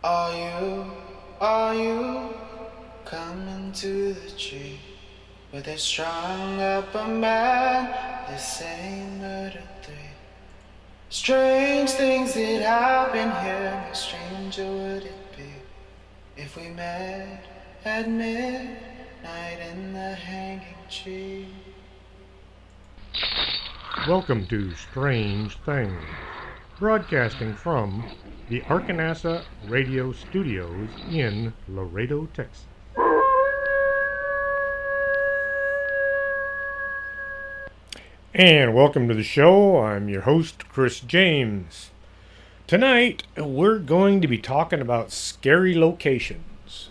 Are you coming to the tree where they strung up a man? They say murder three. Strange things that happen here. How stranger would it be if we met at midnight in the hanging tree? Welcome to Strange Things, broadcasting from the Arkanasa Radio Studios in Laredo, Texas. And welcome to the show. I'm your host, Chris James. Tonight, we're going to be talking about scary locations.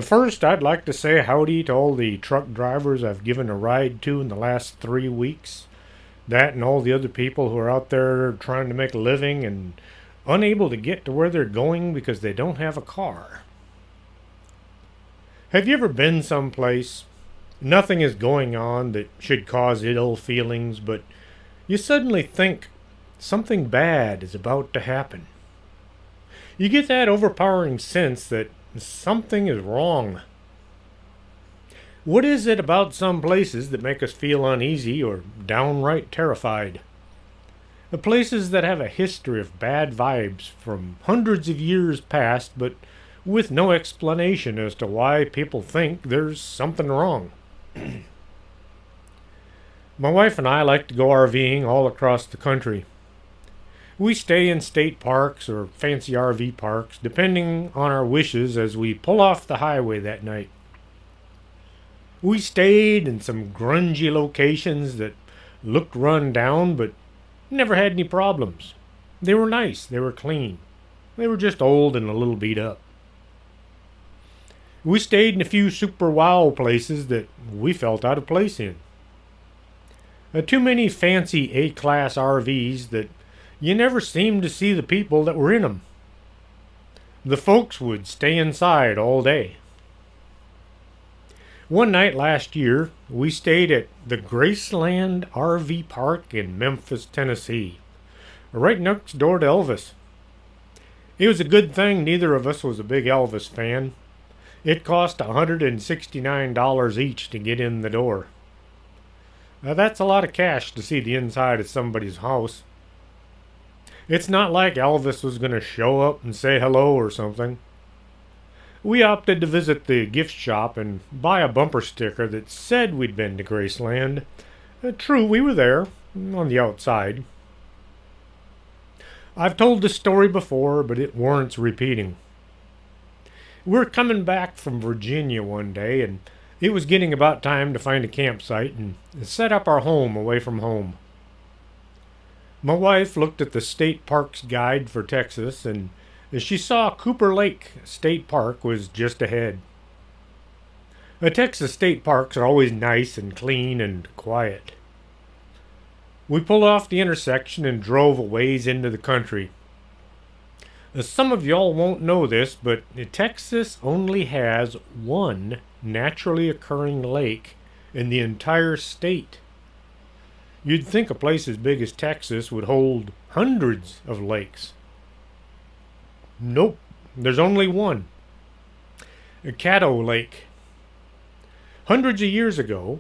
First, I'd like to say howdy to all the truck drivers I've given a ride to in the last 3 weeks. That and all the other people who are out there trying to make a living and unable to get to where they're going because they don't have a car. Have you ever been someplace? Nothing is going on that should cause ill feelings, but you suddenly think something bad is about to happen. You get that overpowering sense that something is wrong. What is it about some places that make us feel uneasy or downright terrified? The places that have a history of bad vibes from hundreds of years past, but with no explanation as to why people think there's something wrong. My wife and I like to go RVing all across the country. We stay in state parks or fancy RV parks, depending on our wishes as we pull off the highway that night. We stayed in some grungy locations that looked run down, but never had any problems. They were nice, they were clean. They were just old and a little beat up. We stayed in a few super wow places that we felt out of place in. Too many fancy A-class RVs that you never seemed to see the people that were in them. The folks would stay inside all day. One night last year, we stayed at the Graceland RV Park in Memphis, Tennessee, right next door to Elvis. It was a good thing neither of us was a big Elvis fan. It cost $169 each to get in the door. Now that's a lot of cash to see the inside of somebody's house. It's not like Elvis was going to show up and say hello or something. We opted to visit the gift shop and buy a bumper sticker that said we'd been to Graceland. True, we were there, on the outside. I've told this story before, but it warrants repeating. We're coming back from Virginia one day, and it was getting about time to find a campsite and set up our home away from home. My wife looked at the state parks guide for Texas, and she saw Cooper Lake State Park was just ahead. The Texas state parks are always nice and clean and quiet. We pulled off the intersection and drove a ways into the country. Some of y'all won't know this, but Texas only has one naturally occurring lake in the entire state. You'd think a place as big as Texas would hold hundreds of lakes. Nope, there's only one. Caddo Lake. Hundreds of years ago,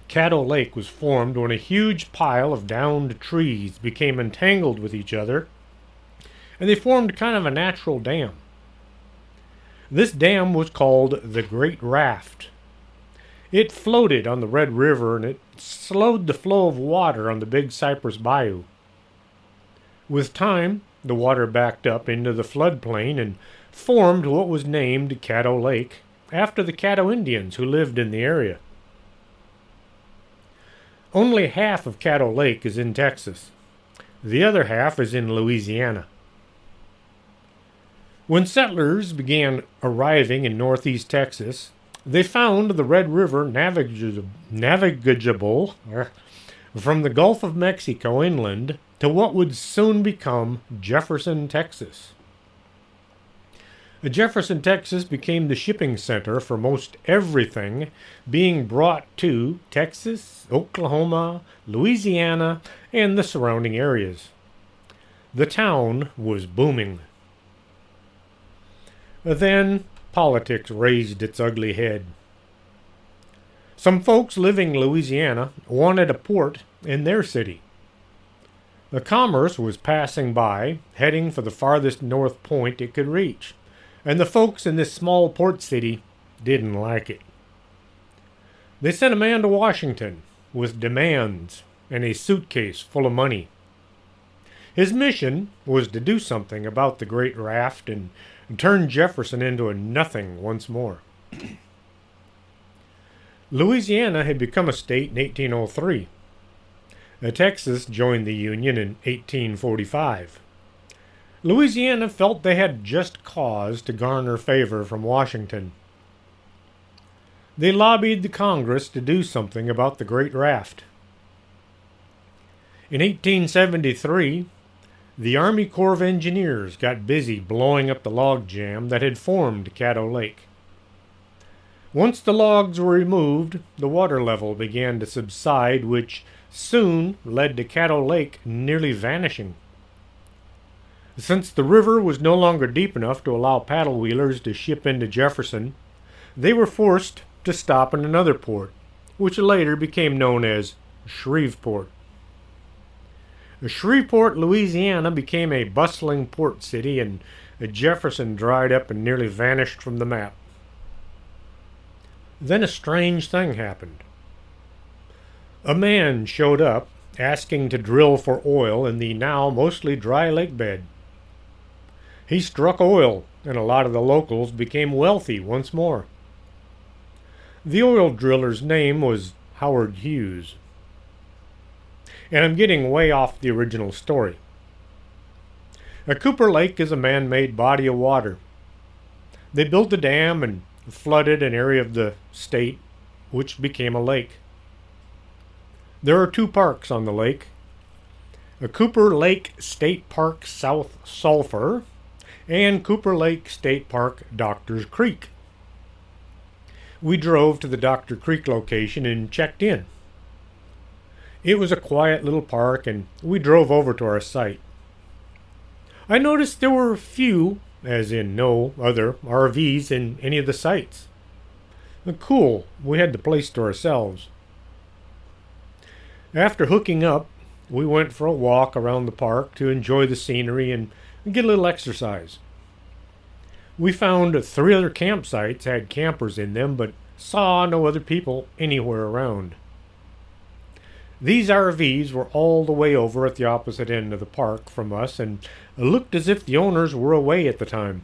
Caddo Lake was formed when a huge pile of downed trees became entangled with each other, and they formed kind of a natural dam. This dam was called the Great Raft. It floated on the Red River and it slowed the flow of water on the Big Cypress Bayou. With time, the water backed up into the floodplain and formed what was named Caddo Lake after the Caddo Indians who lived in the area. Only half of Caddo Lake is in Texas. The other half is in Louisiana. When settlers began arriving in northeast Texas, they found the Red River navigable from the Gulf of Mexico inland to what would soon become Jefferson, Texas. Jefferson, Texas became the shipping center for most everything being brought to Texas, Oklahoma, Louisiana, and the surrounding areas. The town was booming. Then politics raised its ugly head. Some folks living in Louisiana wanted a port in their city. The commerce was passing by, heading for the farthest north point it could reach, and the folks in this small port city didn't like it. They sent a man to Washington with demands and a suitcase full of money. His mission was to do something about the Great Raft and turn Jefferson into a nothing once more. Louisiana had become a state in 1803. Texas joined the Union in 1845. Louisiana felt they had just cause to garner favor from Washington. They lobbied the Congress to do something about the Great Raft. In 1873, the Army Corps of Engineers got busy blowing up the log jam that had formed Caddo Lake. Once the logs were removed, the water level began to subside, which soon led to Caddo Lake nearly vanishing. Since the river was no longer deep enough to allow paddle wheelers to ship into Jefferson, they were forced to stop in another port, which later became known as Shreveport. Shreveport, Louisiana became a bustling port city, and Jefferson dried up and nearly vanished from the map. Then a strange thing happened. A man showed up asking to drill for oil in the now mostly dry lake bed. He struck oil, and a lot of the locals became wealthy once more. The oil driller's name was Howard Hughes. And I'm getting way off the original story. Cooper Lake is a man-made body of water. They built a dam and flooded an area of the state, which became a lake. There are two parks on the lake. Cooper Lake State Park South Sulphur and Cooper Lake State Park Doctors Creek. We drove to the Doctor Creek location and checked in. It was a quiet little park, and we drove over to our site. I noticed there were few, as in no other, RVs in any of the sites. Cool, we had the place to ourselves. After hooking up, we went for a walk around the park to enjoy the scenery and get a little exercise. We found 3 other campsites had campers in them, but saw no other people anywhere around. These RVs were all the way over at the opposite end of the park from us and looked as if the owners were away at the time.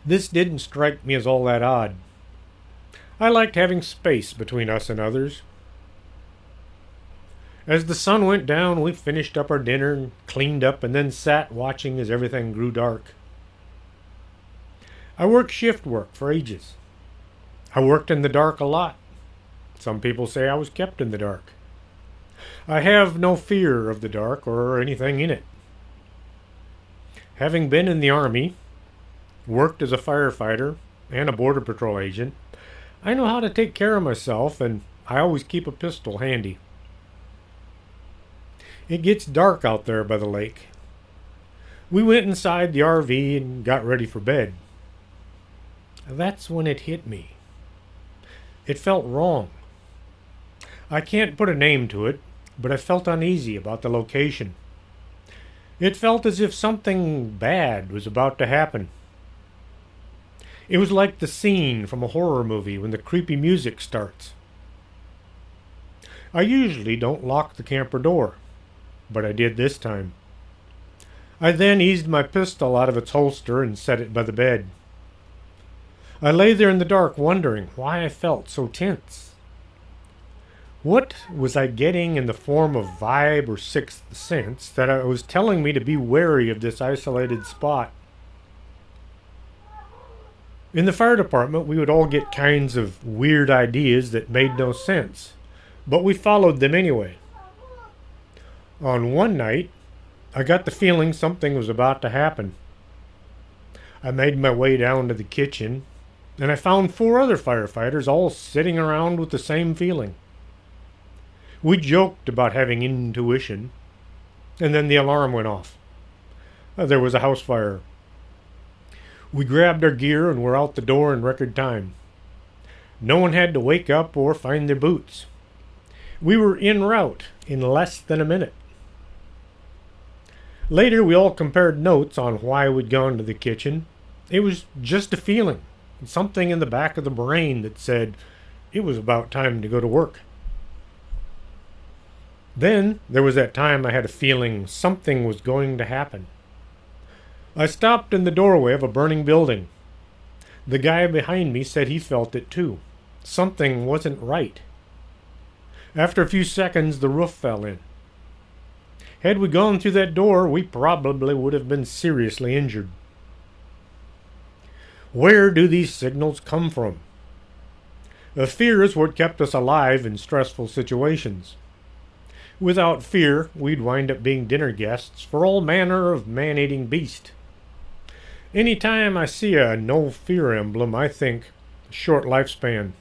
This didn't strike me as all that odd. I liked having space between us and others. As the sun went down, we finished up our dinner and cleaned up and then sat watching as everything grew dark. I worked shift work for ages. I worked in the dark a lot. Some people say I was kept in the dark. I have no fear of the dark or anything in it. Having been in the Army, worked as a firefighter and a Border Patrol agent, I know how to take care of myself, and I always keep a pistol handy. It gets dark out there by the lake. We went inside the RV and got ready for bed. That's when it hit me. It felt wrong. I can't put a name to it, but I felt uneasy about the location. It felt as if something bad was about to happen. It was like the scene from a horror movie when the creepy music starts. I usually don't lock the camper door, but I did this time. I then eased my pistol out of its holster and set it by the bed. I lay there in the dark wondering why I felt so tense. What was I getting in the form of vibe or sixth sense that I was telling me to be wary of this isolated spot? In the fire department, we would all get kinds of weird ideas that made no sense, but we followed them anyway. On one night, I got the feeling something was about to happen. I made my way down to the kitchen, and I found 4 other firefighters all sitting around with the same feeling. We joked about having intuition, and then the alarm went off. There was a house fire. We grabbed our gear and were out the door in record time. No one had to wake up or find their boots. We were en route in less than a minute. Later, we all compared notes on why we'd gone to the kitchen. It was just a feeling, something in the back of the brain that said it was about time to go to work. Then there was that time I had a feeling something was going to happen. I stopped in the doorway of a burning building. The guy behind me said he felt it too. Something wasn't right. After a few seconds, the roof fell in. Had we gone through that door, we probably would have been seriously injured. Where do these signals come from? The fear is what kept us alive in stressful situations. Without fear, we'd wind up being dinner guests for all manner of man-eating beast. Any time I see a no fear emblem, I think short lifespan.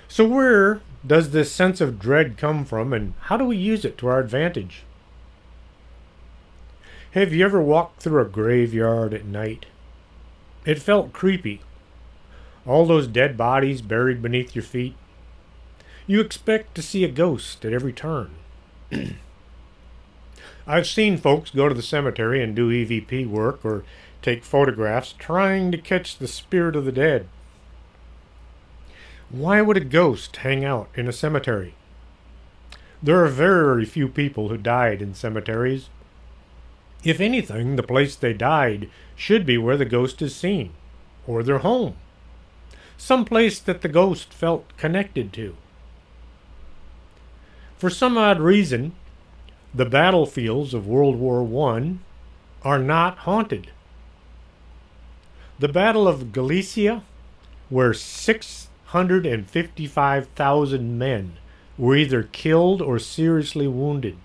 So where does this sense of dread come from, and how do we use it to our advantage? Have you ever walked through a graveyard at night? It felt creepy. All those dead bodies buried beneath your feet. You expect to see a ghost at every turn. I've seen folks go to the cemetery and do EVP work or take photographs trying to catch the spirit of the dead. Why would a ghost hang out in a cemetery? There are very few people who died in cemeteries. If anything, the place they died should be where the ghost is seen, or their home, some place that the ghost felt connected to. For some odd reason, the battlefields of World War I are not haunted. The Battle of Galicia, where 655,000 men were either killed or seriously wounded.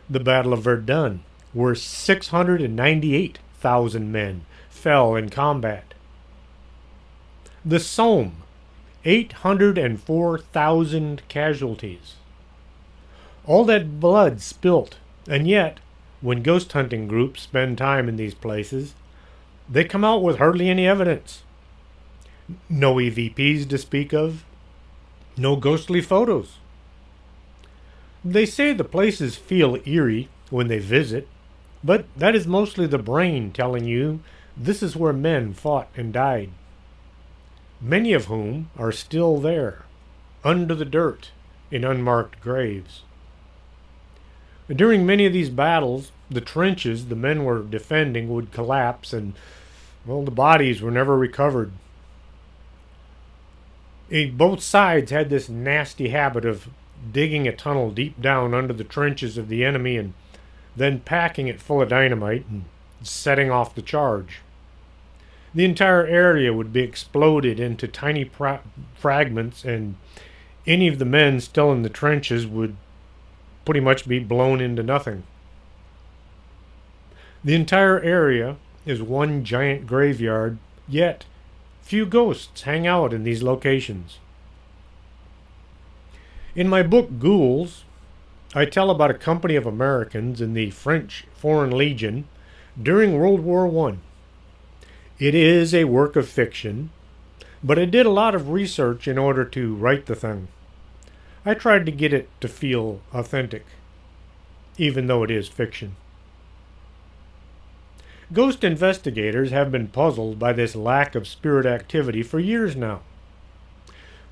The Battle of Verdun, where 698,000 men fell in combat. The Somme, 804,000 casualties. All that blood spilt, and yet, when ghost hunting groups spend time in these places, they come out with hardly any evidence. No EVPs to speak of, no ghostly photos. They say the places feel eerie when they visit, but that is mostly the brain telling you this is where men fought and died. Many of whom are still there, under the dirt, in unmarked graves. During many of these battles, the trenches the men were defending would collapse and, well, the bodies were never recovered. Both sides had this nasty habit of digging a tunnel deep down under the trenches of the enemy and then packing it full of dynamite and setting off the charge. The entire area would be exploded into tiny fragments, and any of the men still in the trenches would pretty much be blown into nothing. The entire area is one giant graveyard, yet few ghosts hang out in these locations. In my book Ghouls, I tell about a company of Americans in the French Foreign Legion during World War I. It is a work of fiction, but I did a lot of research in order to write the thing. I tried to get it to feel authentic, even though it is fiction. Ghost investigators have been puzzled by this lack of spirit activity for years now.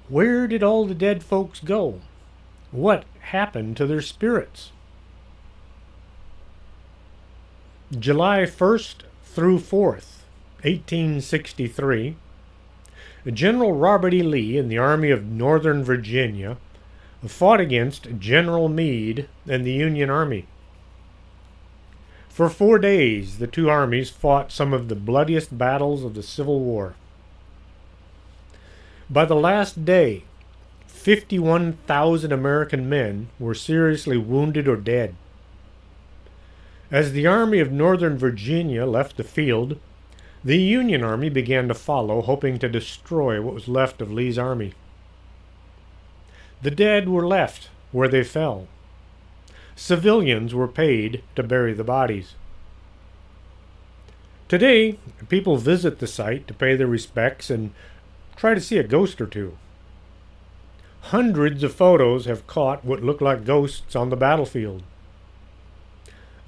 Where did all the dead folks go? What happened to their spirits? July 1st through 4th, 1863, General Robert E. Lee in the Army of Northern Virginia fought against General Meade and the Union Army. For 4 days, the two armies fought some of the bloodiest battles of the Civil War. By the last day, 51,000 American men were seriously wounded or dead. As the Army of Northern Virginia left the field, the Union Army began to follow, hoping to destroy what was left of Lee's army. The dead were left where they fell. Civilians were paid to bury the bodies. Today, people visit the site to pay their respects and try to see a ghost or two. Hundreds of photos have caught what look like ghosts on the battlefield.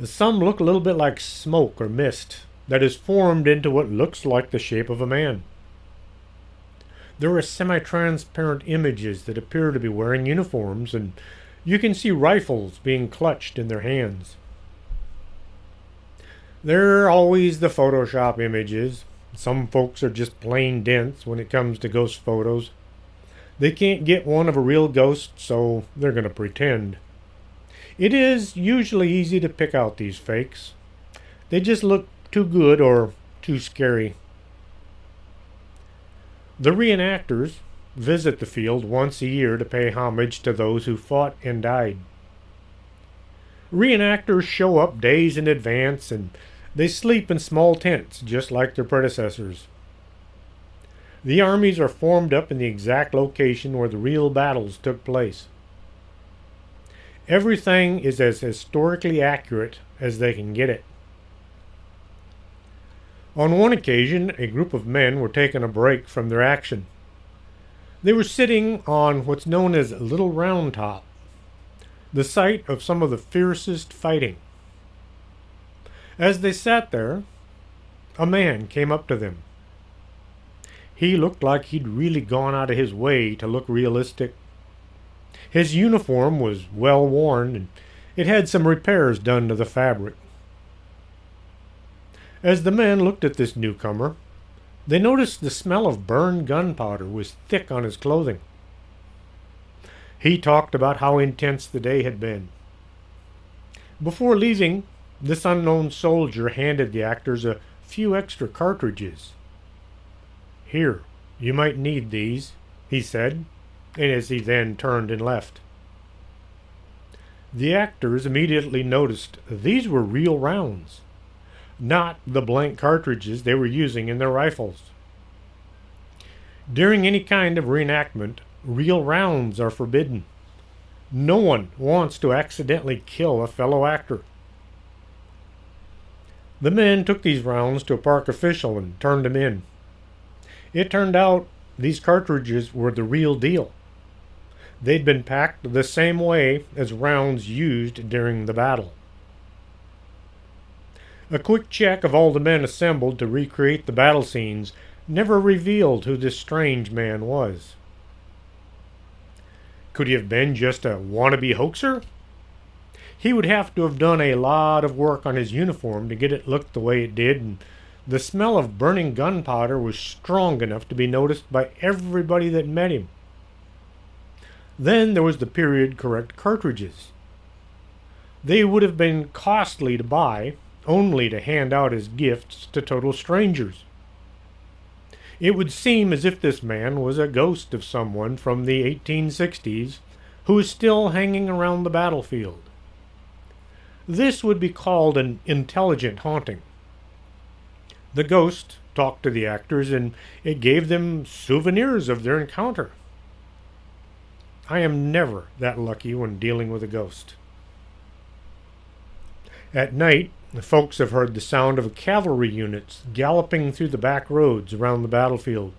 Some look a little bit like smoke or mist that is formed into what looks like the shape of a man. There are semi-transparent images that appear to be wearing uniforms, and you can see rifles being clutched in their hands. There are always the Photoshop images. Some folks are just plain dense when it comes to ghost photos. They can't get one of a real ghost, so they're going to pretend. It is usually easy to pick out these fakes. They just look too good or too scary. The reenactors visit the field once a year to pay homage to those who fought and died. Reenactors show up days in advance and they sleep in small tents just like their predecessors. The armies are formed up in the exact location where the real battles took place. Everything is as historically accurate as they can get it. On one occasion, a group of men were taking a break from their action. They were sitting on what's known as Little Round Top, the site of some of the fiercest fighting. As they sat there, a man came up to them. He looked like he'd really gone out of his way to look realistic. His uniform was well worn, and it had some repairs done to the fabric. As the men looked at this newcomer, they noticed the smell of burned gunpowder was thick on his clothing. He talked about how intense the day had been. Before leaving, this unknown soldier handed the actors a few extra cartridges. "Here, you might need these," he said, and as he then turned and left. The actors immediately noticed these were real rounds, not the blank cartridges they were using in their rifles. During any kind of reenactment, real rounds are forbidden. No one wants to accidentally kill a fellow actor. The men took these rounds to a park official and turned them in. It turned out these cartridges were the real deal. They'd been packed the same way as rounds used during the battle. A quick check of all the men assembled to recreate the battle scenes never revealed who this strange man was. Could he have been just a wannabe hoaxer? He would have to have done a lot of work on his uniform to get it look the way it did, and the smell of burning gunpowder was strong enough to be noticed by everybody that met him. Then there was the period-correct cartridges. They would have been costly to buy, only to hand out as gifts to total strangers. It would seem as if this man was a ghost of someone from the 1860s who is still hanging around the battlefield. This would be called an intelligent haunting. The ghost talked to the actors, and it gave them souvenirs of their encounter. I am never that lucky when dealing with a ghost. At night, the folks have heard the sound of cavalry units galloping through the back roads around the battlefield.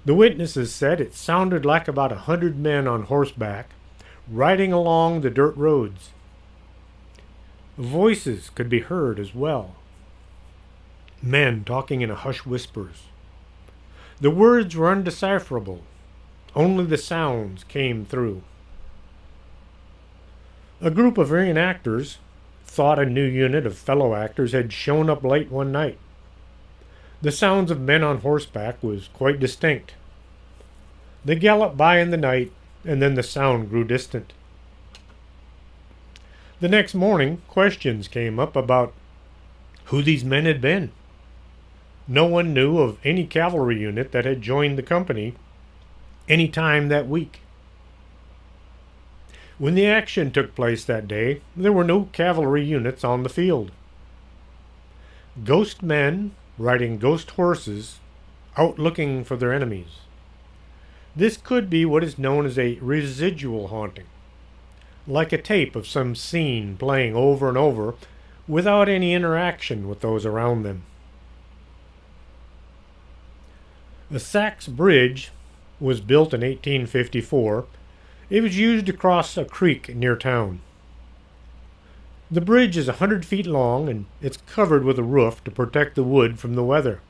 The witnesses said it sounded like about 100 men on horseback riding along the dirt roads. Voices could be heard as well. Men talking in hushed whispers. The words were undecipherable. Only the sounds came through. A group of reenactors thought a new unit of fellow actors had shown up late one night. The sounds of men on horseback was quite distinct. They galloped by in the night, and then the sound grew distant. The next morning, questions came up about who these men had been. No one knew of any cavalry unit that had joined the company any time that week. When the action took place that day, there were no cavalry units on the field. Ghost men riding ghost horses out looking for their enemies. This could be what is known as a residual haunting, like a tape of some scene playing over and over, without any interaction with those around them. The Sachs Bridge was built in 1854. It was used to cross a creek near town. The bridge is 100 feet long and it's covered with a roof to protect the wood from the weather.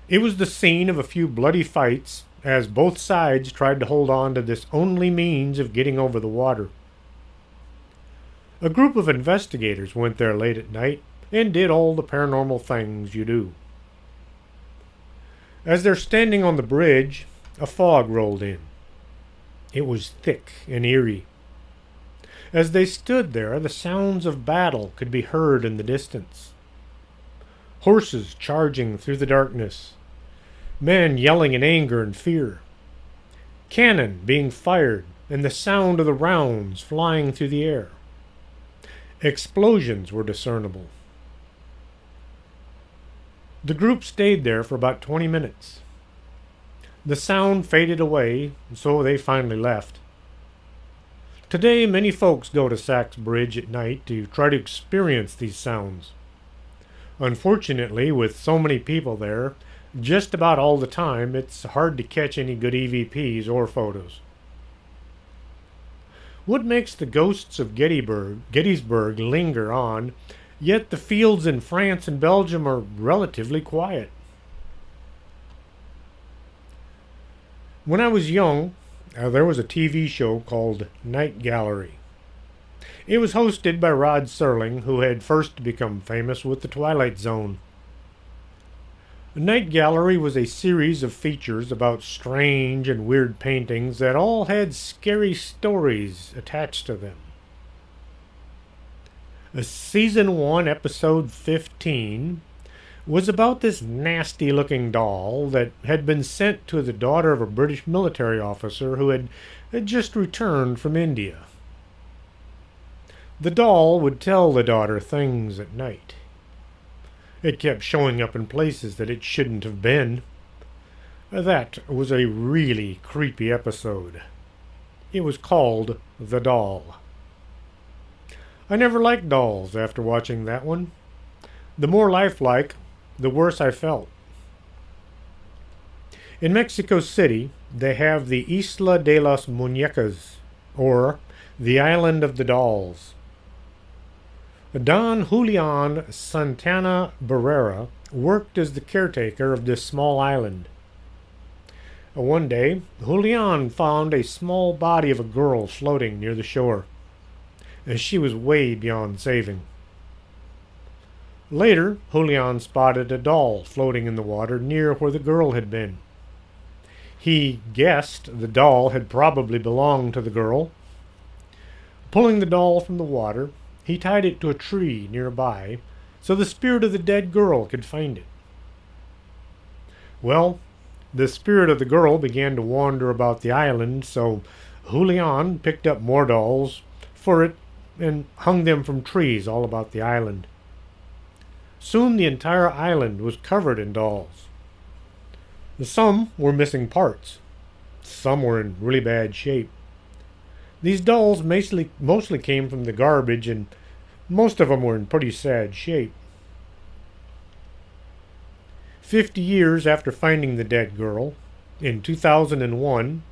It was the scene of a few bloody fights as both sides tried to hold on to this only means of getting over the water. A group of investigators went there late at night and did all the paranormal things you do. As they're standing on the bridge, a fog rolled in. It was thick and eerie. As they stood there, the sounds of battle could be heard in the distance. Horses charging through the darkness, men yelling in anger and fear, cannon being fired, and the sound of the rounds flying through the air. Explosions were discernible. The group stayed there for about 20 minutes. The sound faded away, so they finally left. Today, many folks go to Sachs Bridge at night to try to experience these sounds. Unfortunately, with so many people there, just about all the time, it's hard to catch any good EVPs or photos. What makes the ghosts of Gettysburg linger on, yet the fields in France and Belgium are relatively quiet? When I was young, there was a TV show called Night Gallery. It was hosted by Rod Serling, who had first become famous with The Twilight Zone. Night Gallery was a series of features about strange and weird paintings that all had scary stories attached to them. Season 1, Episode 15, was about this nasty-looking doll that had been sent to the daughter of a British military officer who had just returned from India. The doll would tell the daughter things at night. It kept showing up in places that it shouldn't have been. That was a really creepy episode. It was called The Doll. I never liked dolls after watching that one. The more lifelike, the worse I felt. In Mexico City, they have the Isla de las Muñecas, or the Island of the Dolls. Don Julian Santana Barrera worked as the caretaker of this small island. One day, Julian found a small body of a girl floating near the shore, and she was way beyond saving. Later, Julian spotted a doll floating in the water near where the girl had been. He guessed the doll had probably belonged to the girl. Pulling the doll from the water, he tied it to a tree nearby so the spirit of the dead girl could find it. Well, the spirit of the girl began to wander about the island, so Julian picked up more dolls for it and hung them from trees all about the island. Soon the entire island was covered in dolls. Some were missing parts. Some were in really bad shape. These dolls mostly came from the garbage, and most of them were in pretty sad shape. 50 years after finding the dead girl, in 2001,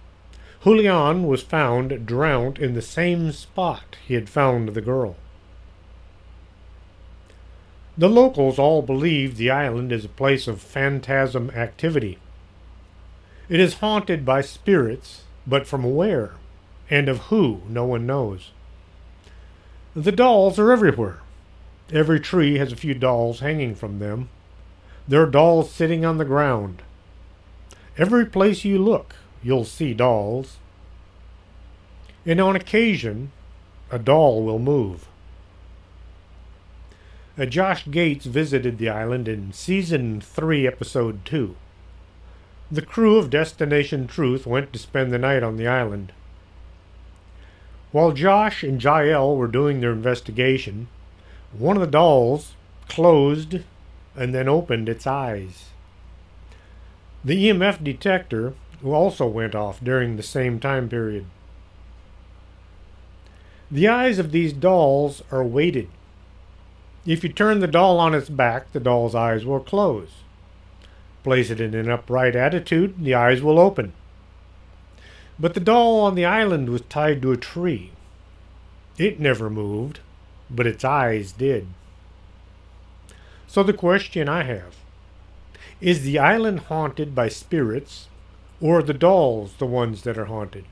Julian was found drowned in the same spot he had found the girl. The locals all believe the island is a place of phantasm activity. It is haunted by spirits, but from where and of who no one knows. The dolls are everywhere. Every tree has a few dolls hanging from them. There are dolls sitting on the ground. Every place you look, you'll see dolls. And on occasion, a doll will move. Josh Gates visited the island in Season 3, Episode 2. The crew of Destination Truth went to spend the night on the island. While Josh and Jael were doing their investigation, one of the dolls closed and then opened its eyes. The EMF detector also went off during the same time period. The eyes of these dolls are weighted. If you turn the doll on its back, the doll's eyes will close. Place it in an upright attitude, the eyes will open. But the doll on the island was tied to a tree. It never moved, but its eyes did. So the question I have, is the island haunted by spirits, or are the dolls the ones that are haunted?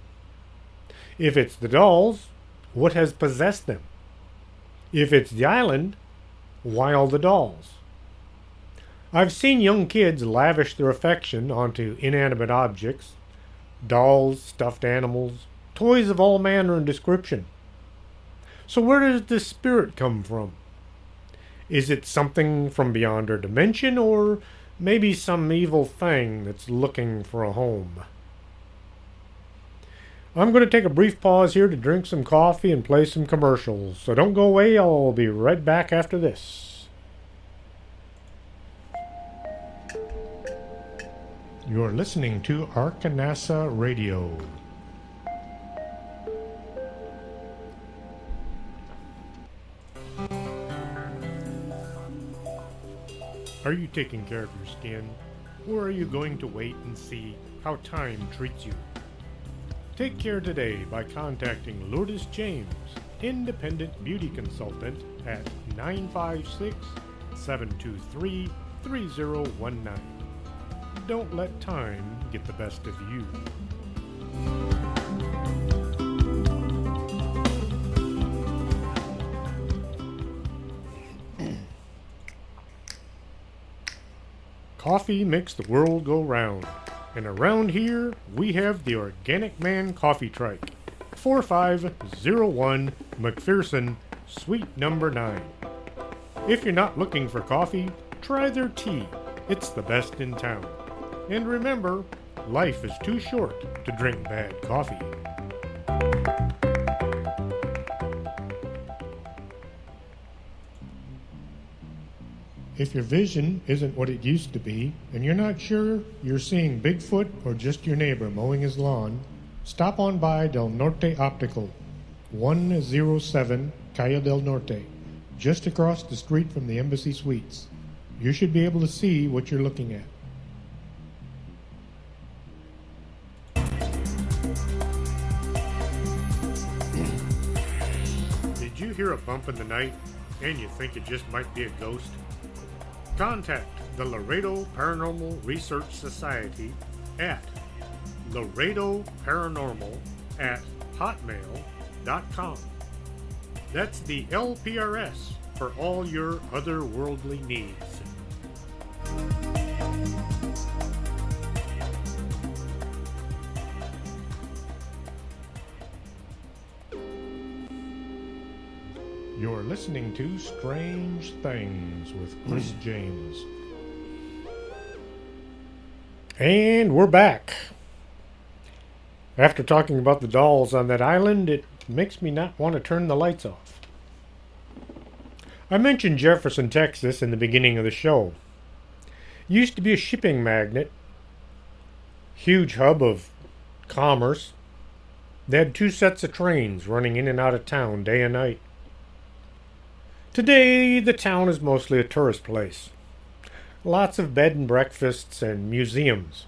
If it's the dolls, what has possessed them? If it's the island, why all the dolls? I've seen young kids lavish their affection onto inanimate objects, dolls, stuffed animals, toys of all manner and description. So where does this spirit come from? Is it something from beyond our dimension, or maybe some evil thing that's looking for a home? I'm going to take a brief pause here to drink some coffee and play some commercials, so don't go away. I'll be right back after this. You're listening to Arkanasa Radio. Are you taking care of your skin, or are you going to wait and see how time treats you? Take care today by contacting Lourdes James, Independent Beauty Consultant, at 956-723-3019. Don't let time get the best of you. Coffee makes the world go round. And around here, we have the Organic Man Coffee Trike, 4501 McPherson, Suite number 9. If you're not looking for coffee, try their tea. It's the best in town. And remember, life is too short to drink bad coffee. If your vision isn't what it used to be, and you're not sure you're seeing Bigfoot or just your neighbor mowing his lawn, stop on by Del Norte Optical, 107 Calle del Norte, just across the street from the Embassy Suites. You should be able to see what you're looking at. Did you hear a bump in the night and you think it just might be a ghost? Contact the Laredo Paranormal Research Society at laredoparanormal@hotmail.com. That's the LPRS for all your otherworldly needs. You're listening to Strange Things with Chris James. And we're back. After talking about the dolls on that island, it makes me not want to turn the lights off. I mentioned Jefferson, Texas in the beginning of the show. It used to be a shipping magnet, huge hub of commerce. They had 2 sets of trains running in and out of town day and night. Today, the town is mostly a tourist place. Lots of bed and breakfasts and museums.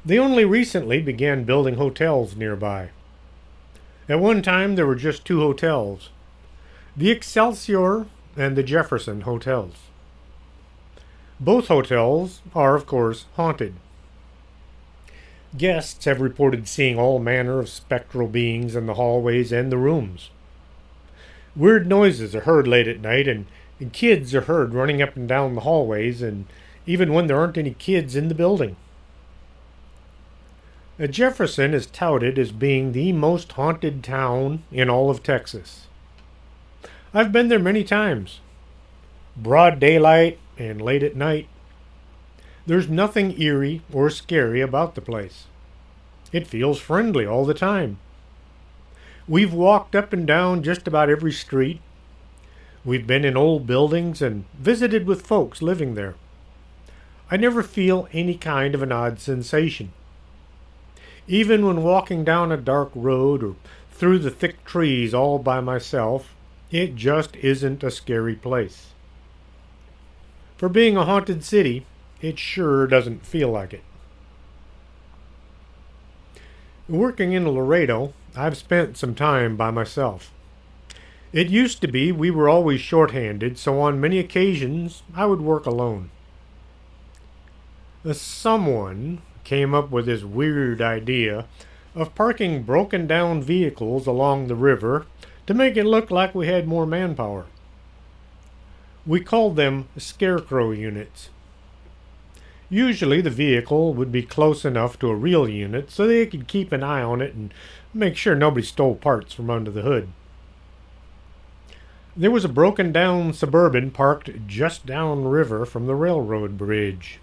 They only recently began building hotels nearby. At one time, there were just 2 hotels, the Excelsior and the Jefferson hotels. Both hotels are, of course, haunted. Guests have reported seeing all manner of spectral beings in the hallways and the rooms. Weird noises are heard late at night, and kids are heard running up and down the hallways, and even when there aren't any kids in the building. Jefferson is touted as being the most haunted town in all of Texas. I've been there many times. Broad daylight and late at night. There's nothing eerie or scary about the place. It feels friendly all the time. We've walked up and down just about every street. We've been in old buildings and visited with folks living there. I never feel any kind of an odd sensation. Even when walking down a dark road or through the thick trees all by myself, It just isn't a scary place. For being a haunted city, it sure doesn't feel like it. Working in Laredo, I've spent some time by myself. It used to be we were always short-handed, so on many occasions I would work alone. Someone came up with this weird idea of parking broken down vehicles along the river to make it look like we had more manpower. We called them scarecrow units. Usually the vehicle would be close enough to a real unit so they could keep an eye on it and make sure nobody stole parts from under the hood. There was a broken down Suburban parked just downriver from the railroad bridge.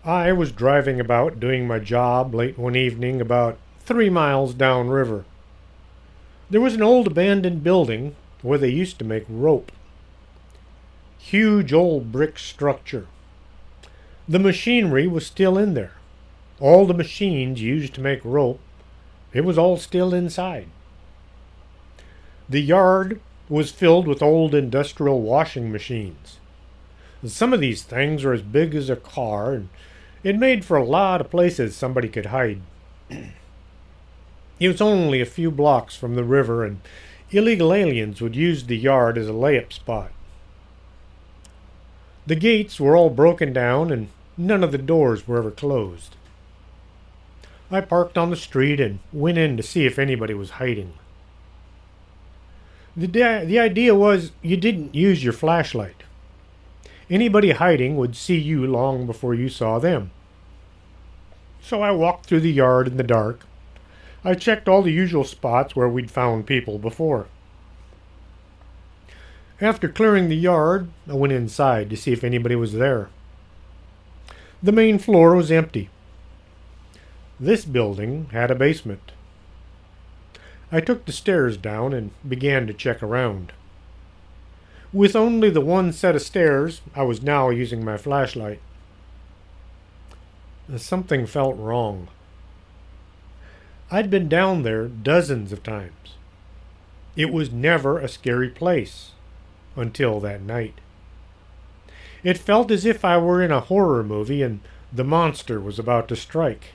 I was driving about doing my job late one evening about 3 miles downriver. There was an old abandoned building where they used to make rope. Huge old brick structure. The machinery was still in there. All the machines used to make rope, it was all still inside. The yard was filled with old industrial washing machines. Some of these things were as big as a car, and it made for a lot of places somebody could hide. It was only a few blocks from the river, and illegal aliens would use the yard as a layup spot. The gates were all broken down, and none of the doors were ever closed. I parked on the street and went in to see if anybody was hiding. The idea was you didn't use your flashlight. Anybody hiding would see you long before you saw them. So I walked through the yard in the dark. I checked all the usual spots where we'd found people before. After clearing the yard, I went inside to see if anybody was there. The main floor was empty. This building had a basement. I took the stairs down and began to check around. With only the one set of stairs, I was now using my flashlight. Something felt wrong. I'd been down there dozens of times. It was never a scary place. Until that night. It felt as if I were in a horror movie and the monster was about to strike.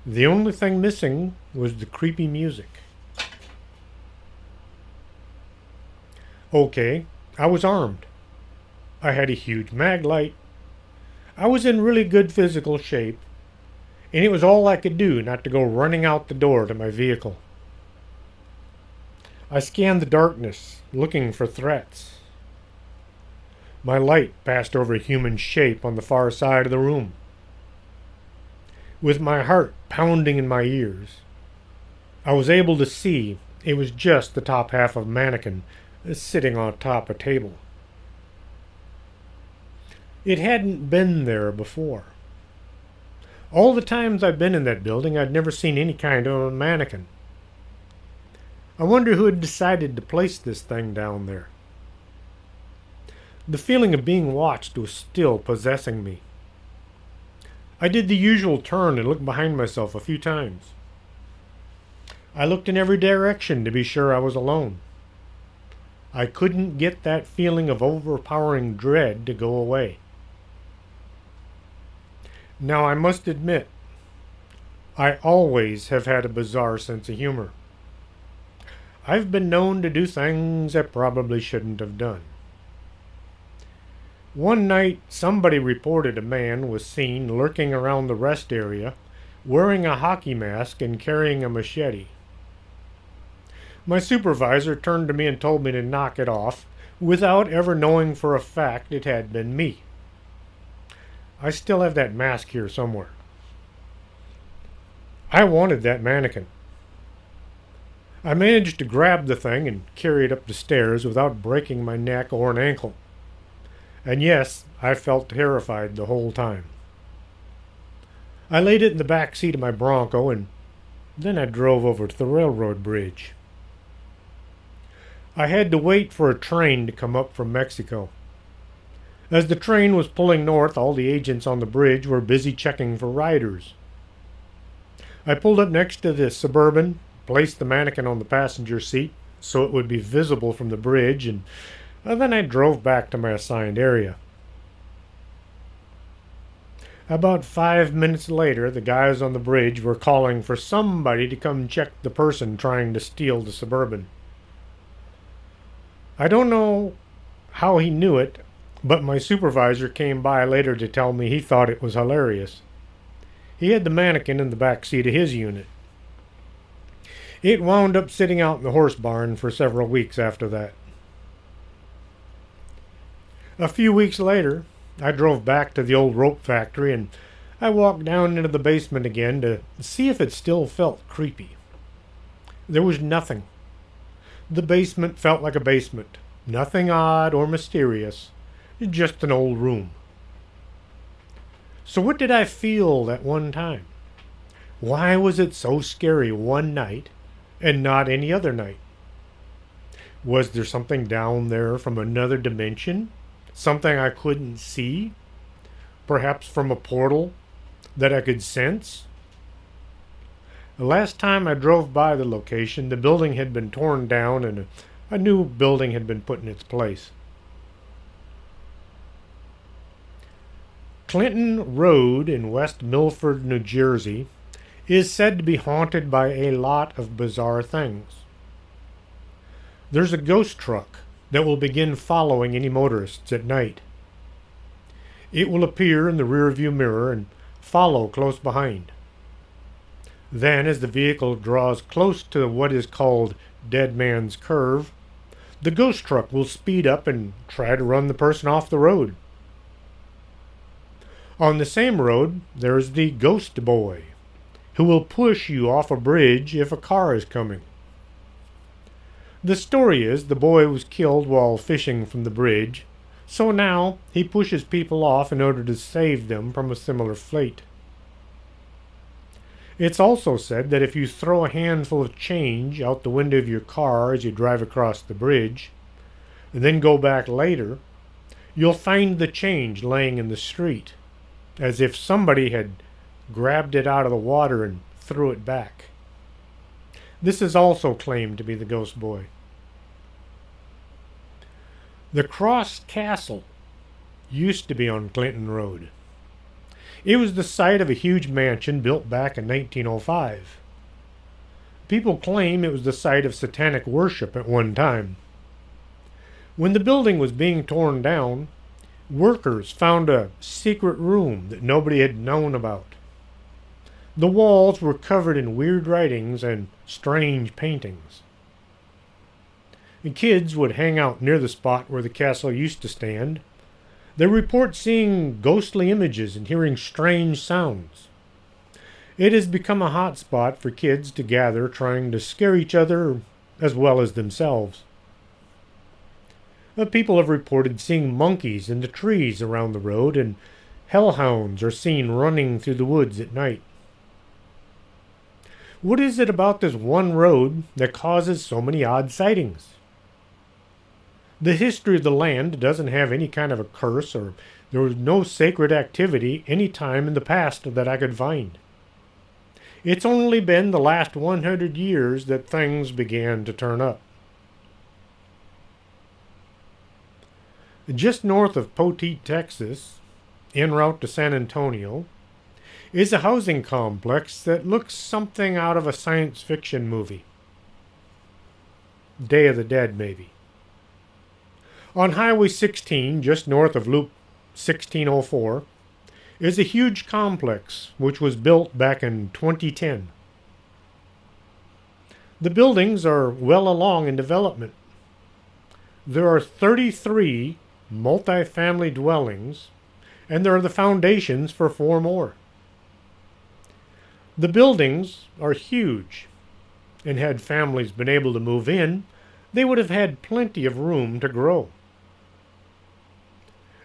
The only thing missing was the creepy music. Okay, I was armed. I had a huge mag light. I was in really good physical shape, and it was all I could do not to go running out the door to my vehicle. I scanned the darkness, looking for threats. My light passed over a human shape on the far side of the room. With my heart pounding in my ears, I was able to see it was just the top half of a mannequin sitting on top of a table. It hadn't been there before. All the times I'd been in that building, I'd never seen any kind of a mannequin. I wonder who had decided to place this thing down there. The feeling of being watched was still possessing me. I did the usual turn and looked behind myself a few times. I looked in every direction to be sure I was alone. I couldn't get that feeling of overpowering dread to go away. Now I must admit, I always have had a bizarre sense of humor. I've been known to do things I probably shouldn't have done. One night, somebody reported a man was seen lurking around the rest area, wearing a hockey mask and carrying a machete. My supervisor turned to me and told me to knock it off, without ever knowing for a fact it had been me. I still have that mask here somewhere. I wanted that mannequin. I managed to grab the thing and carry it up the stairs without breaking my neck or an ankle. And yes, I felt terrified the whole time. I laid it in the back seat of my Bronco, and then I drove over to the railroad bridge. I had to wait for a train to come up from Mexico. As the train was pulling north, all the agents on the bridge were busy checking for riders. I pulled up next to the Suburban, placed the mannequin on the passenger seat so it would be visible from the bridge, and then I drove back to my assigned area. About 5 minutes later, the guys on the bridge were calling for somebody to come check the person trying to steal the Suburban. I don't know how he knew it, but my supervisor came by later to tell me he thought it was hilarious. He had the mannequin in the back seat of his unit. It wound up sitting out in the horse barn for several weeks after that. A few weeks later, I drove back to the old rope factory and I walked down into the basement again to see if it still felt creepy. There was nothing. The basement felt like a basement. Nothing odd or mysterious. Just an old room. So what did I feel that one time? Why was it so scary one night and not any other night? Was there something down there from another dimension? Something I couldn't see? Perhaps from a portal that I could sense? The last time I drove by the location, the building had been torn down and a new building had been put in its place. Clinton Road in West Milford, New Jersey, is said to be haunted by a lot of bizarre things. There's a ghost truck that will begin following any motorists at night. It will appear in the rearview mirror and follow close behind. Then, as the vehicle draws close to what is called Dead Man's Curve, the ghost truck will speed up and try to run the person off the road. On the same road, there is the Ghost Boy, who will push you off a bridge if a car is coming. The story is the boy was killed while fishing from the bridge, so now he pushes people off in order to save them from a similar fate. It's also said that if you throw a handful of change out the window of your car as you drive across the bridge, and then go back later, you'll find the change laying in the street, as if somebody had grabbed it out of the water and threw it back. This is also claimed to be the Ghost Boy. The Cross Castle used to be on Clinton Road. It was the site of a huge mansion built back in 1905. People claim it was the site of satanic worship at one time. When the building was being torn down, workers found a secret room that nobody had known about. The walls were covered in weird writings and strange paintings. The kids would hang out near the spot where the castle used to stand. They report seeing ghostly images and hearing strange sounds. It has become a hot spot for kids to gather trying to scare each other as well as themselves. People have reported seeing monkeys in the trees around the road, and hellhounds are seen running through the woods at night. What is it about this one road that causes so many odd sightings? The history of the land doesn't have any kind of a curse, or there was no sacred activity any time in the past that I could find. It's only been the last 100 years that things began to turn up. Just north of Poteet, Texas, en route to San Antonio, is a housing complex that looks something out of a science fiction movie. Day of the Dead, maybe. On Highway 16, just north of Loop 1604, is a huge complex which was built back in 2010. The buildings are well along in development. There are 33 multi-family dwellings, and there are the foundations for 4 more. The buildings are huge, and had families been able to move in, they would have had plenty of room to grow.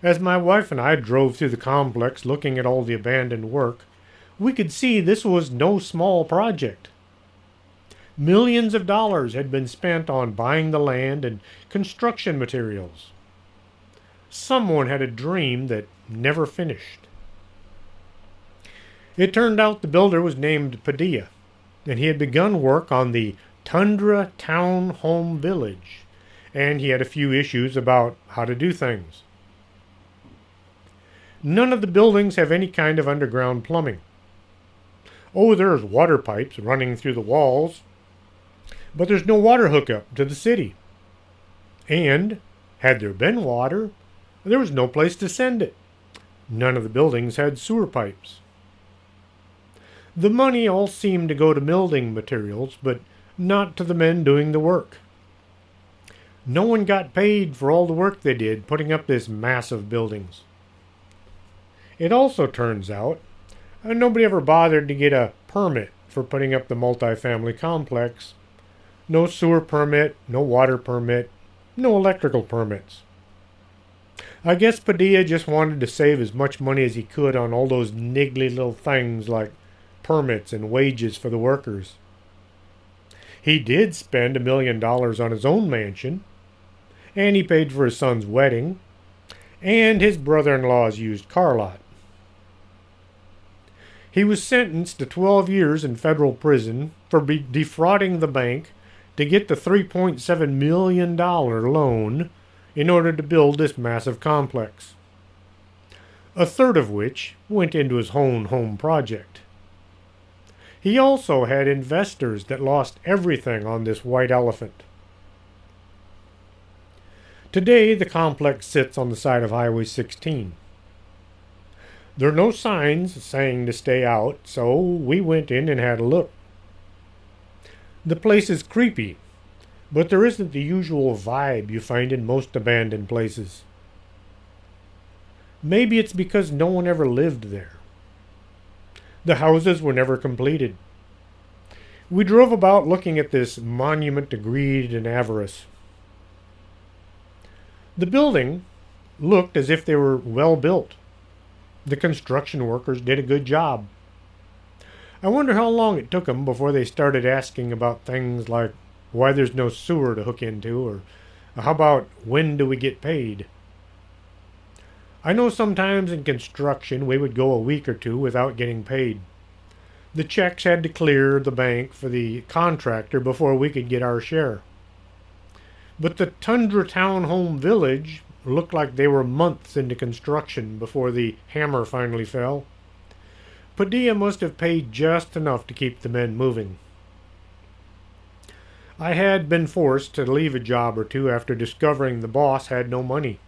As my wife and I drove through the complex looking at all the abandoned work, we could see this was no small project. Millions of dollars had been spent on buying the land and construction materials. Someone had a dream that never finished. It turned out the builder was named Padilla. and he had begun work on the Tundra Town Home Village, and he had a few issues about how to do things. None of the buildings have any kind of underground plumbing. Oh, there's water pipes running through the walls, but there's no water hookup to the city. And, had there been water, there was no place to send it. None of the buildings had sewer pipes. The money all seemed to go to building materials, but not to the men doing the work. No one got paid for all the work they did putting up this massive buildings. It also turns out nobody ever bothered to get a permit for putting up the multifamily complex. No sewer permit, no water permit, no electrical permits. I guess Padilla just wanted to save as much money as he could on all those niggly little things like permits and wages for the workers. He did spend $1 million on his own mansion, and he paid for his son's wedding, and his brother-in-law's used car lot. He was sentenced to 12 years in federal prison for defrauding the bank to get the $3.7 million loan in order to build this massive complex, a third of which went into his own home project. He also had investors that lost everything on this white elephant. Today, the complex sits on the side of Highway 16. There are no signs saying to stay out, so we went in and had a look. The place is creepy, but there isn't the usual vibe you find in most abandoned places. Maybe it's because no one ever lived there. The houses were never completed. We drove about looking at this monument to greed and avarice. The building looked as if they were well built. The construction workers did a good job. I wonder how long it took them before they started asking about things like why there's no sewer to hook into, or how about when do we get paid? I know sometimes in construction we would go a week or two without getting paid. The checks had to clear the bank for the contractor before we could get our share. But the Tundra Town Home Village looked like they were months into construction before the hammer finally fell. Padilla must have paid just enough to keep the men moving. I had been forced to leave a job or two after discovering the boss had no money.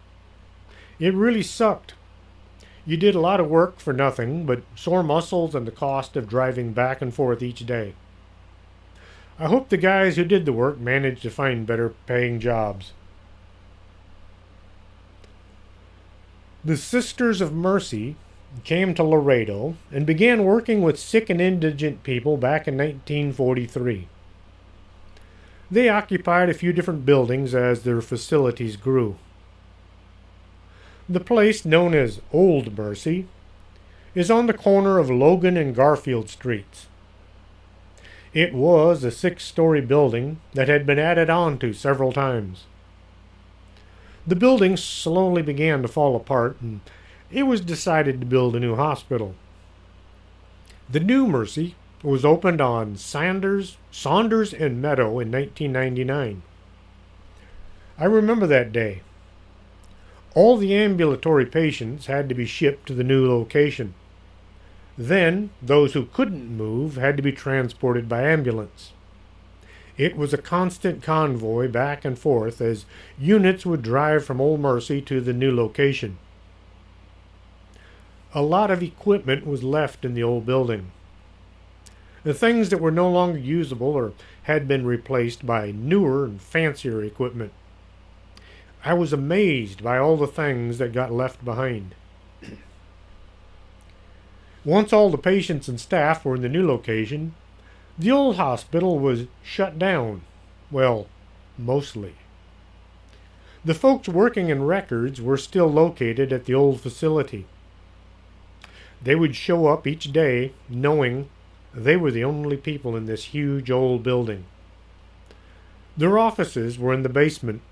It really sucked. You did a lot of work for nothing but sore muscles and the cost of driving back and forth each day. I hope the guys who did the work managed to find better paying jobs. The Sisters of Mercy came to Laredo and began working with sick and indigent people back in 1943. They occupied a few different buildings as their facilities grew. The place known as Old Mercy is on the corner of Logan and Garfield Streets. It was a 6-story building that had been added on to several times. The building slowly began to fall apart, and it was decided to build a new hospital. The new Mercy was opened on Saunders and Meadow in 1999. I remember that day. All the ambulatory patients had to be shipped to the new location. Then, those who couldn't move had to be transported by ambulance. It was a constant convoy back and forth as units would drive from Old Mercy to the new location. A lot of equipment was left in the old building. The things that were no longer usable or had been replaced by newer and fancier equipment. I was amazed by all the things that got left behind. Once all the patients and staff were in the new location, the old hospital was shut down. Well, mostly. The folks working in records were still located at the old facility. They would show up each day knowing they were the only people in this huge old building. Their offices were in the basement,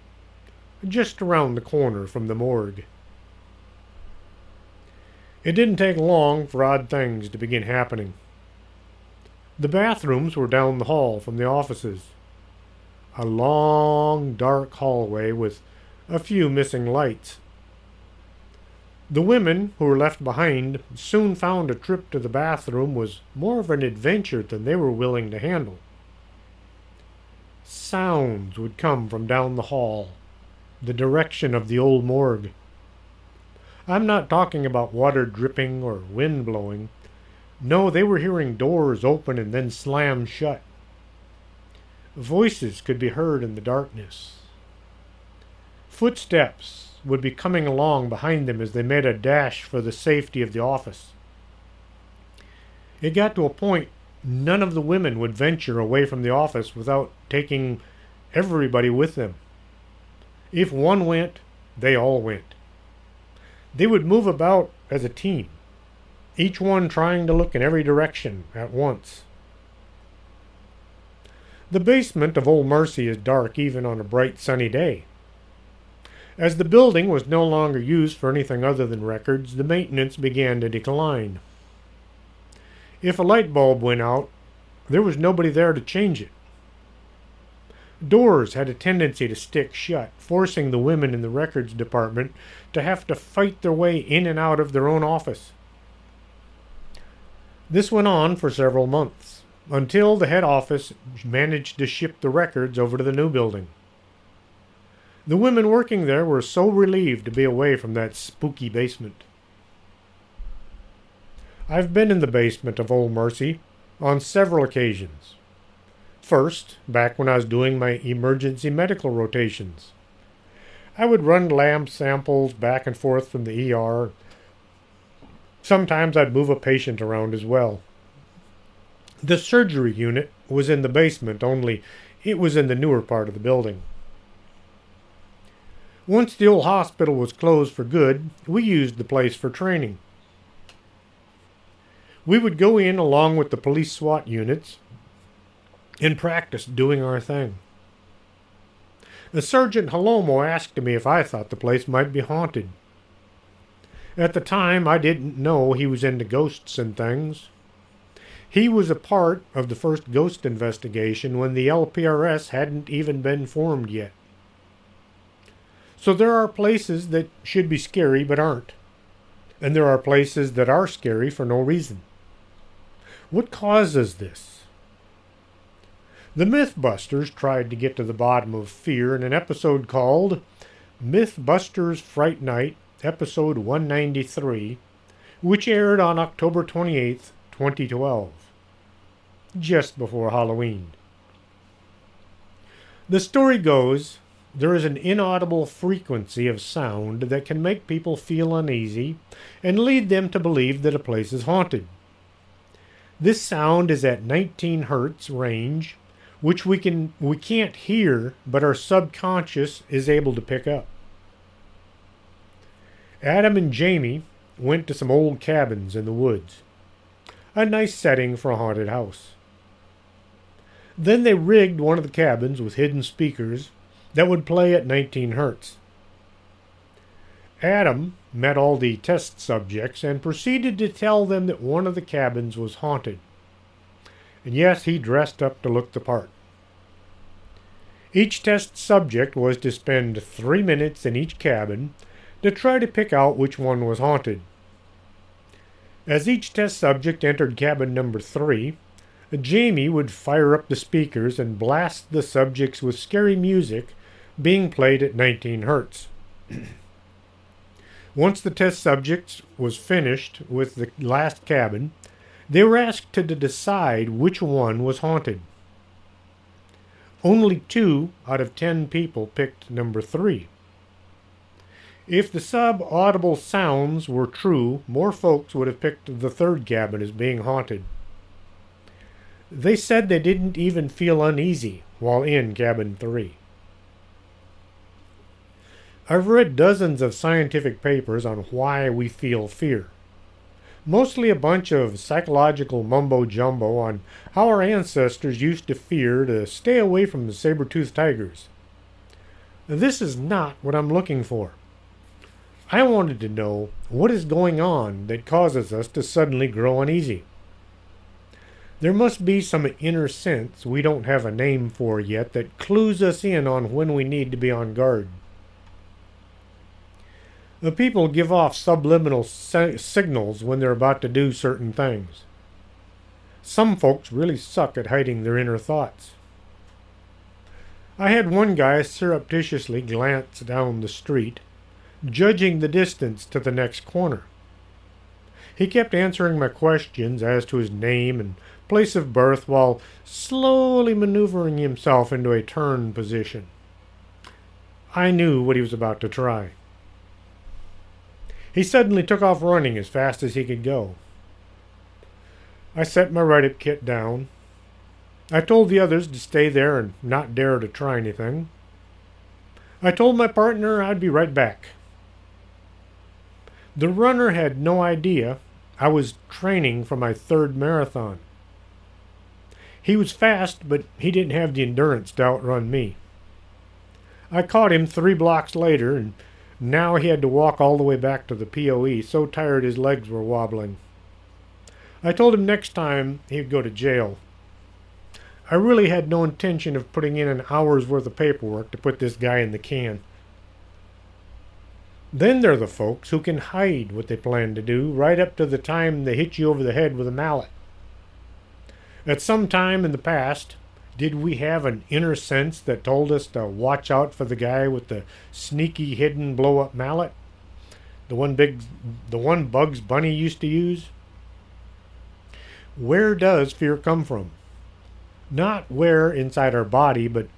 just around the corner from the morgue. It didn't take long for odd things to begin happening. The bathrooms were down the hall from the offices. A long, dark hallway with a few missing lights. The women who were left behind soon found a trip to the bathroom was more of an adventure than they were willing to handle. Sounds would come from down the hall, the direction of the old morgue. I'm not talking about water dripping or wind blowing. No, they were hearing doors open and then slam shut. Voices could be heard in the darkness. Footsteps would be coming along behind them as they made a dash for the safety of the office. It got to a point none of the women would venture away from the office without taking everybody with them. If one went, they all went. They would move about as a team, each one trying to look in every direction at once. The basement of Old Mercy is dark even on a bright sunny day. As the building was no longer used for anything other than records, the maintenance began to decline. If a light bulb went out, there was nobody there to change it. Doors had a tendency to stick shut, forcing the women in the records department to have to fight their way in and out of their own office. This went on for several months, until the head office managed to ship the records over to the new building. The women working there were so relieved to be away from that spooky basement. I've been in the basement of Old Mercy on several occasions. First, back when I was doing my emergency medical rotations. I would run lab samples back and forth from the ER. Sometimes I'd move a patient around as well. The surgery unit was in the basement, only it was in the newer part of the building. Once the old hospital was closed for good, we used the place for training. We would go in along with the police SWAT units and practice doing our thing. The Sergeant Halomo asked me if I thought the place might be haunted. At the time, I didn't know he was into ghosts and things. He was a part of the first ghost investigation when the LPRS hadn't even been formed yet. So there are places that should be scary but aren't. And there are places that are scary for no reason. What causes this? The Mythbusters tried to get to the bottom of fear in an episode called Mythbusters Fright Night, episode 193, which aired on October 28th, 2012, just before Halloween. The story goes, there is an inaudible frequency of sound that can make people feel uneasy and lead them to believe that a place is haunted. This sound is at 19 hertz range, which we can't hear, but our subconscious is able to pick up. Adam and Jamie went to some old cabins in the woods. A nice setting for a haunted house. Then they rigged one of the cabins with hidden speakers that would play at 19 hertz. Adam met all the test subjects and proceeded to tell them that one of the cabins was haunted. And yes, he dressed up to look the part. Each test subject was to spend 3 minutes in each cabin to try to pick out which one was haunted. As each test subject entered cabin number 3, Jamie would fire up the speakers and blast the subjects with scary music being played at 19 hertz. Once the test subjects was finished with the last cabin, they were asked to decide which one was haunted. Only 2 out of 10 people picked number 3. If the sub-audible sounds were true, more folks would have picked the third cabin as being haunted. They said they didn't even feel uneasy while in cabin 3. I've read dozens of scientific papers on why we feel fear. Mostly a bunch of psychological mumbo-jumbo on how our ancestors used to fear to stay away from the saber-toothed tigers. This is not what I'm looking for. I wanted to know what is going on that causes us to suddenly grow uneasy. There must be some inner sense we don't have a name for yet that clues us in on when we need to be on guard. The people give off subliminal signals when they're about to do certain things. Some folks really suck at hiding their inner thoughts. I had one guy surreptitiously glance down the street, judging the distance to the next corner. He kept answering my questions as to his name and place of birth while slowly maneuvering himself into a turn position. I knew what he was about to try. He suddenly took off running as fast as he could go. I set my write-up kit down. I told the others to stay there and not dare to try anything. I told my partner I'd be right back. The runner had no idea I was training for my third marathon. He was fast, but he didn't have the endurance to outrun me. I caught him 3 blocks later, and now he had to walk all the way back to the POE, so tired his legs were wobbling. I told him next time he'd go to jail. I really had no intention of putting in an hour's worth of paperwork to put this guy in the can. Then there are the folks who can hide what they plan to do right up to the time they hit you over the head with a mallet. At some time in the past, did we have an inner sense that told us to watch out for the guy with the sneaky hidden blow-up mallet? The one Bugs Bunny used to use? Where does fear come from? Not where inside our body, but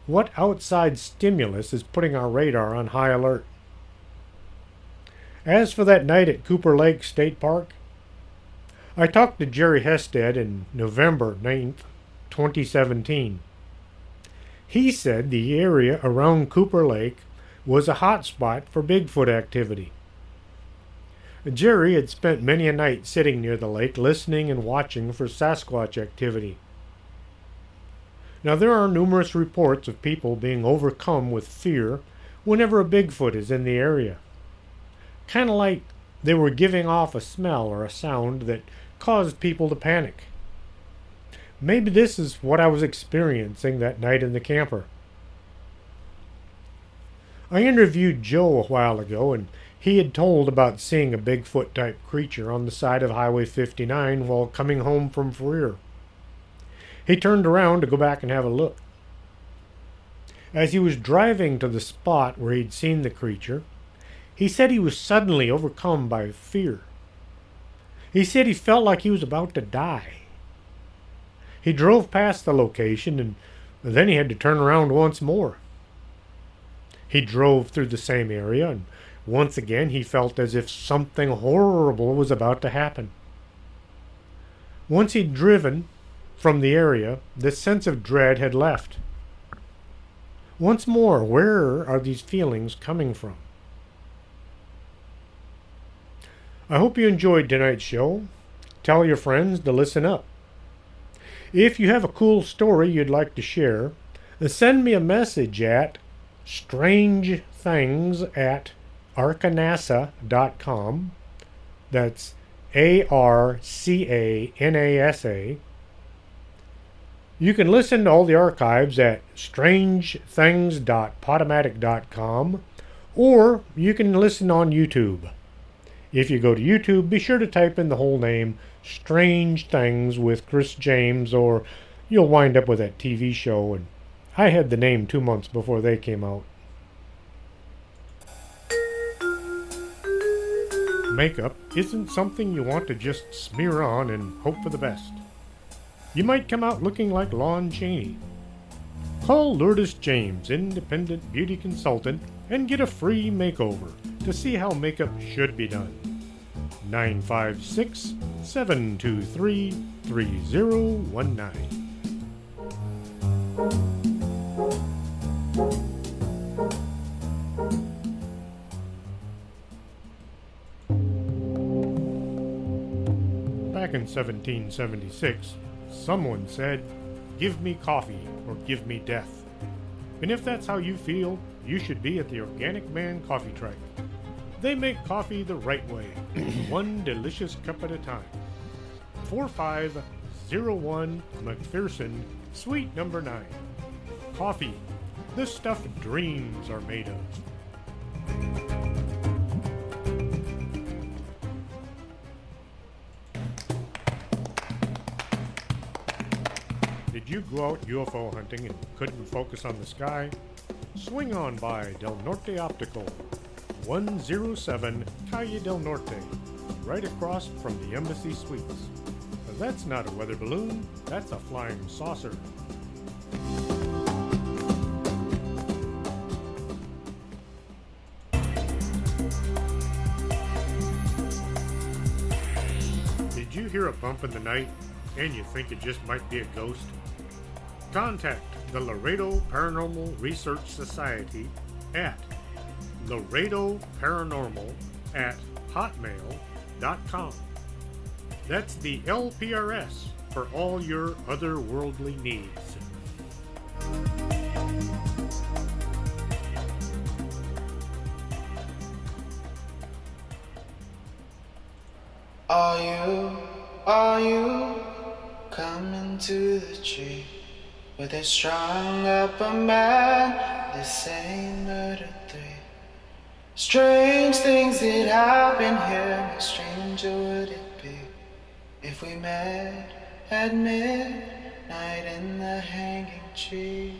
what outside stimulus is putting our radar on high alert? As for that night at Cooper Lake State Park, I talked to Jerry Hested in November 9th, 2017. He said the area around Cooper Lake was a hot spot for Bigfoot activity. Jerry had spent many a night sitting near the lake listening and watching for Sasquatch activity. Now there are numerous reports of people being overcome with fear whenever a Bigfoot is in the area. Kind of like they were giving off a smell or a sound that caused people to panic. Maybe this is what I was experiencing that night in the camper. I interviewed Joe a while ago, and he had told about seeing a Bigfoot-type creature on the side of Highway 59 while coming home from Freer. He turned around to go back and have a look. As he was driving to the spot where he'd seen the creature, he said he was suddenly overcome by fear. He said he felt like he was about to die. He drove past the location, and then he had to turn around once more. He drove through the same area, and once again he felt as if something horrible was about to happen. Once he'd driven from the area, this sense of dread had left. Once more, where are these feelings coming from? I hope you enjoyed tonight's show. Tell your friends to listen up. If you have a cool story you'd like to share, send me a message at strangethings@arcanasa.com. That's ARCANASA. You can listen to all the archives at strangethings.podomatic.com, or you can listen on YouTube. If you go to YouTube, be sure to type in the whole name, Strange Things with Chris James, or you'll wind up with that TV show, and I had the name 2 months before they came out. Makeup isn't something you want to just smear on and hope for the best. You might come out looking like Lon Chaney. Call Lourdes James, independent beauty consultant, and get a free makeover to see how makeup should be done. 956-723-3019. Back in 1776, someone said, "Give me coffee or give me death." And if that's how you feel, you should be at the Organic Man Coffee Truck. They make coffee the right way, one delicious cup at a time. 45 01 McPherson, Suite number 9. Coffee, the stuff dreams are made of. Did you go out UFO hunting and couldn't focus on the sky? Swing on by Del Norte Optical, 107 Calle del Norte, right across from the Embassy Suites. That's not a weather balloon, that's a flying saucer. Did you hear a bump in the night and you think it just might be a ghost? Contact the Laredo Paranormal Research Society at laredoparanormal@hotmail.com. That's the LPRS for all your otherworldly needs. Are you coming to the tree where they strung up a man, the same murder three? Strange things that happen here, how stranger would it be if we met at midnight in the hanging tree?